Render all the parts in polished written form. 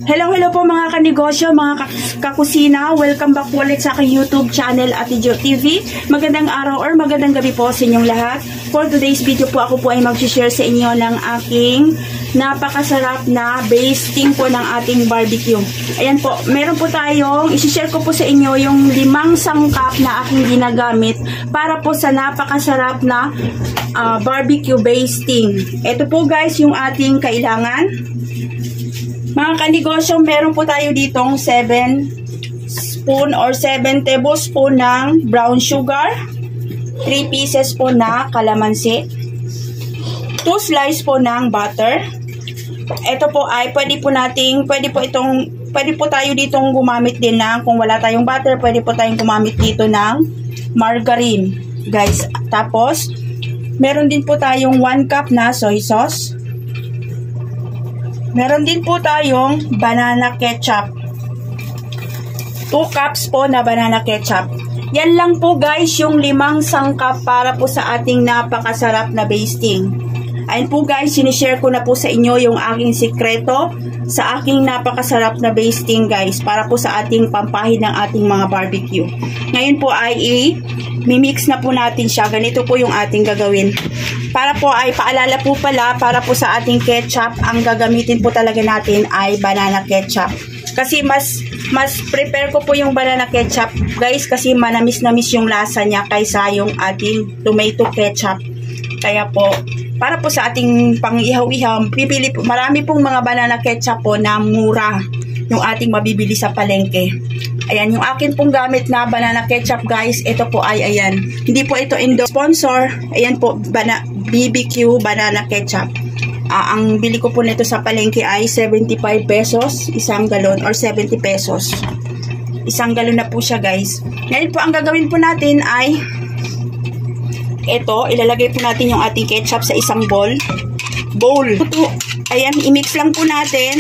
Hello po mga kanegosyo, mga kakusina. Welcome back ulit sa aking YouTube channel, Ate Jo TV. Magandang araw or magandang gabi po sa inyong lahat. For today's video po, ako po ay mag-share sa inyo ng aking napakasarap na basting po ng ating barbecue. Ayan po, meron po tayong, isi-share ko po sa inyo yung 5 sangkap na aking ginagamit para po sa napakasarap na barbecue basting. Ito po guys yung ating kailangan. Mga kanegosyo, meron po tayo ditong 7 spoon or 7 tablespoon ng brown sugar, 3 pieces po na kalamansi, 2 slice po ng butter. Ito po ay pwede po tayo ditong gumamit din ng, kung wala tayong butter, pwede po tayong gumamit dito ng margarine, guys. Tapos, meron din po tayong 1 cup na soy sauce. Meron din po tayong banana ketchup. 2 cups po na banana ketchup. Yan lang po guys yung 5 sangkap para po sa ating napakasarap na basting. Ayun po guys, sinishare ko na po sa inyo yung aking sikreto sa aking napakasarap na basting guys, para po sa ating pampahid ng ating mga barbecue. Ngayon po ay i-mix na po natin siya. Ganito po yung ating gagawin. Para po ay paalala po pala, para po sa ating ketchup, ang gagamitin po talaga natin ay banana ketchup. Kasi mas prepare ko po yung banana ketchup guys, kasi manamis-namis yung lasa niya kaysa yung ating tomato ketchup. Kaya po, para po sa ating pang-ihaw-ihaw, pipili po, marami pong mga banana ketchup po na mura yung ating mabibili sa palengke. Ayan, yung akin pong gamit na banana ketchup guys, ito po ay ayan. Hindi po ito sponsor. Ayan po, BBQ banana ketchup. Ang bili ko po nito sa palengke ay 75 pesos, isang galon, or 70 pesos. Isang galon na po siya guys. Ngayon po, ang gagawin po natin ay ito, ilalagay po natin yung ating ketchup sa isang bowl. Ayan, i-mix lang po natin.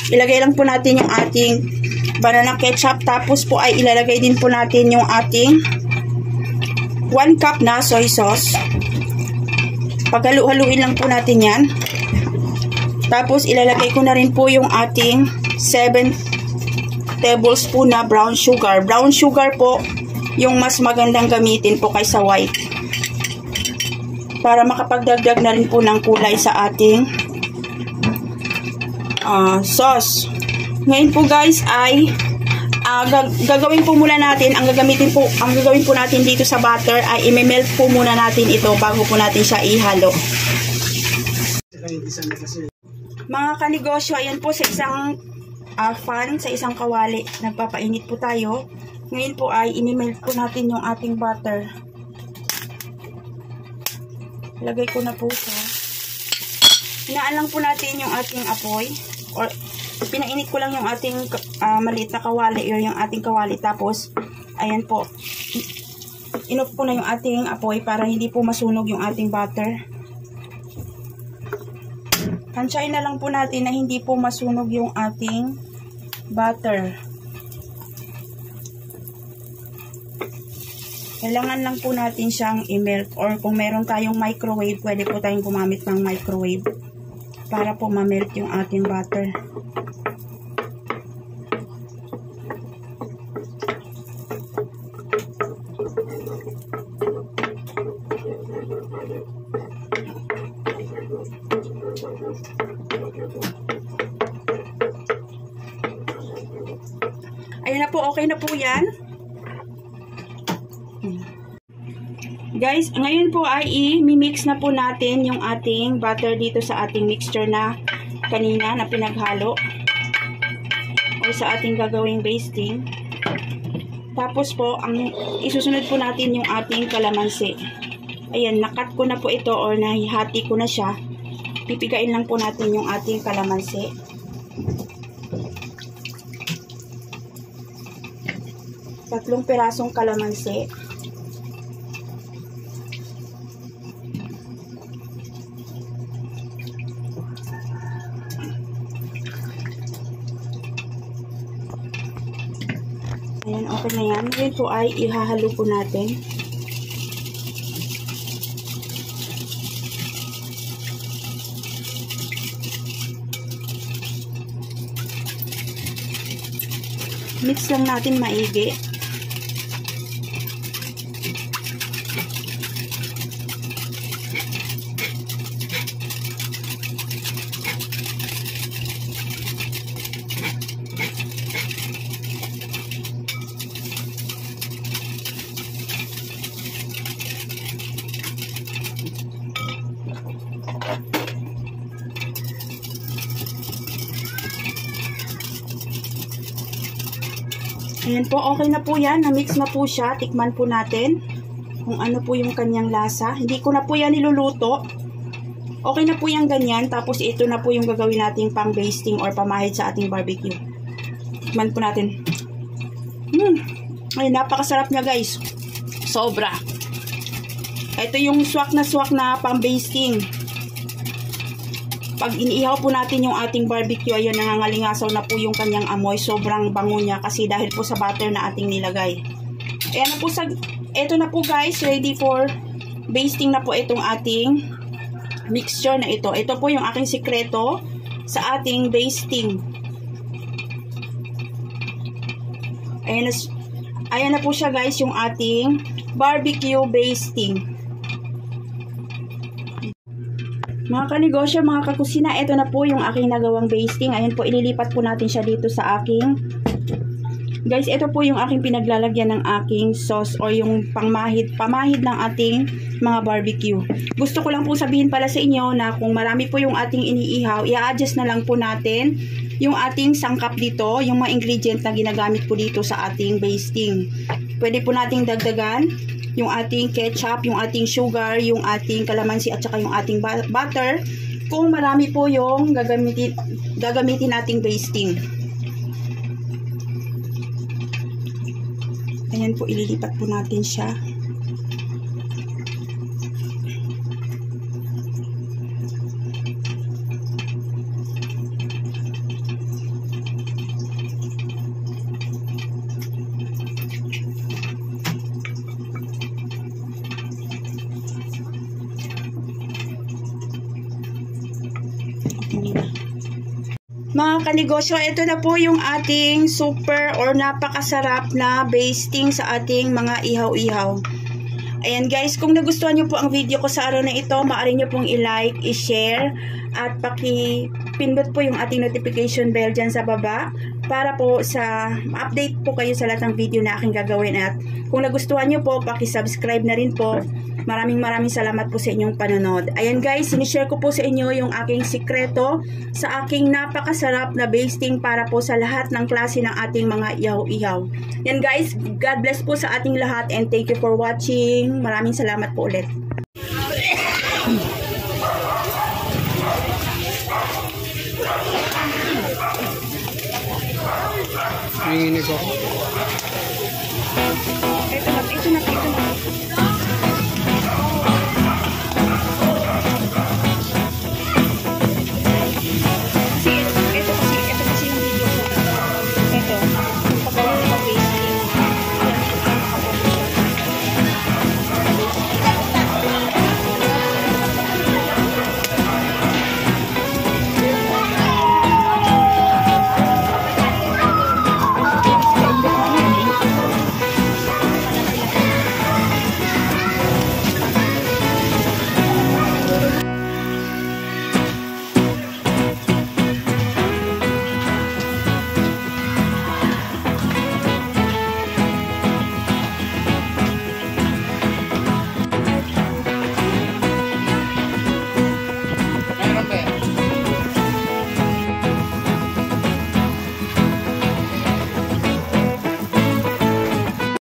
Ilagay lang po natin yung ating banana ketchup. Tapos po ay ilalagay din po natin yung ating 1 cup na soy sauce. Paghalu-haluin lang po natin yan. Tapos ilalagay ko na rin po yung ating 7 tablespoon na brown sugar. Brown sugar po yung mas magandang gamitin po kaysa white, para makapagdagdag na rin po ng kulay sa ating sauce. Ngayon po guys ay gagawin po muna natin, ang gagawin po natin dito sa butter ay i-melt po muna natin ito bago po natin siya ihalo. Mga kanegosyo, ayan po sa isang pan, sa isang kawali, nagpapainit po tayo. Ngayon po ay i-melt po natin yung ating butter. Lagay ko na po siya. Hinaan lang po natin yung ating apoy, or pinainit ko lang yung ating maliit na kawali, o yung ating kawali. Tapos, ayan po, inoff ko na yung ating apoy para hindi po masunog yung ating butter. Tansyain na lang po natin na hindi po masunog yung ating butter. Kailangan lang po natin siyang i-melt, or kung meron tayong microwave, pwede po tayong gumamit ng microwave para po ma-melt yung ating butter. Ayan na po, okay na po yan. Guys, ngayon po ay i-mix na po natin yung ating butter dito sa ating mixture na kanina na pinaghalo, o sa ating gagawing basting. Tapos po, ang isusunod po natin yung ating kalamansi. Ayan, nakat ko na po ito, or nahihati ko na siya. Pipigain lang po natin yung ating kalamansi. Tatlong pirasong kalamansi. Ayan, okay na yan. Ngayon po ay ihahalo po natin. Mix lang natin maigi. Ayan po, okay na po yan. Na-mix na po siya. Tikman po natin kung ano po yung kanyang lasa. Hindi ko na po yan niluluto. Okay na po yan ganyan. Tapos ito na po yung gagawin nating pang basting or pamahid sa ating barbecue. Tikman po natin. Ay, napakasarap niya guys. Sobra. Ito yung swak na pang basting. Pag iniihaw po natin yung ating barbecue, ayun, nangangalingasaw na po yung kanyang amoy. Sobrang bango niya kasi dahil po sa butter na ating nilagay. Ayan na po ito na po guys, ready for basting na po itong ating mixture na ito. Ito po yung aking sikreto sa ating basting. Ayan na po siya guys, yung ating barbecue basting. Mga kanegosyo, mga kakusina, ito na po yung aking nagawang basting. Ayan po, ililipat po natin siya dito sa aking. Guys, ito po yung aking pinaglalagyan ng aking sauce or yung pamahid ng ating mga barbecue. Gusto ko lang po sabihin pala sa inyo na kung marami po yung ating iniihaw, i-adjust na lang po natin yung ating sangkap dito, yung mga ingredient na ginagamit po dito sa ating basting. Pwede po nating dagdagan yung ating ketchup, yung ating sugar, yung ating kalamansi at saka yung ating butter kung marami po yung gagamitin nating basting. Ayan po, ililipat po natin siya. Mga kanegosyo, ito na po yung ating super or napakasarap na basting sa ating mga ihaw-ihaw. Ayan guys, kung nagustuhan nyo po ang video ko sa araw na ito, maaari nyo pong i-like, i-share, at paki-pindot po yung ating notification bell dyan sa baba para po sa update po kayo sa lahat ng video na aking gagawin. At kung nagustuhan nyo po, paki-subscribe na rin po. Maraming salamat po sa inyong panonood. Ayan guys, sinishare ko po sa inyo yung aking sikreto sa aking napakasarap na basting para po sa lahat ng klase ng ating mga ihaw-ihaw. Yan guys, God bless po sa ating lahat and thank you for watching. Maraming salamat po ulit. Nanginig ako. Ito na.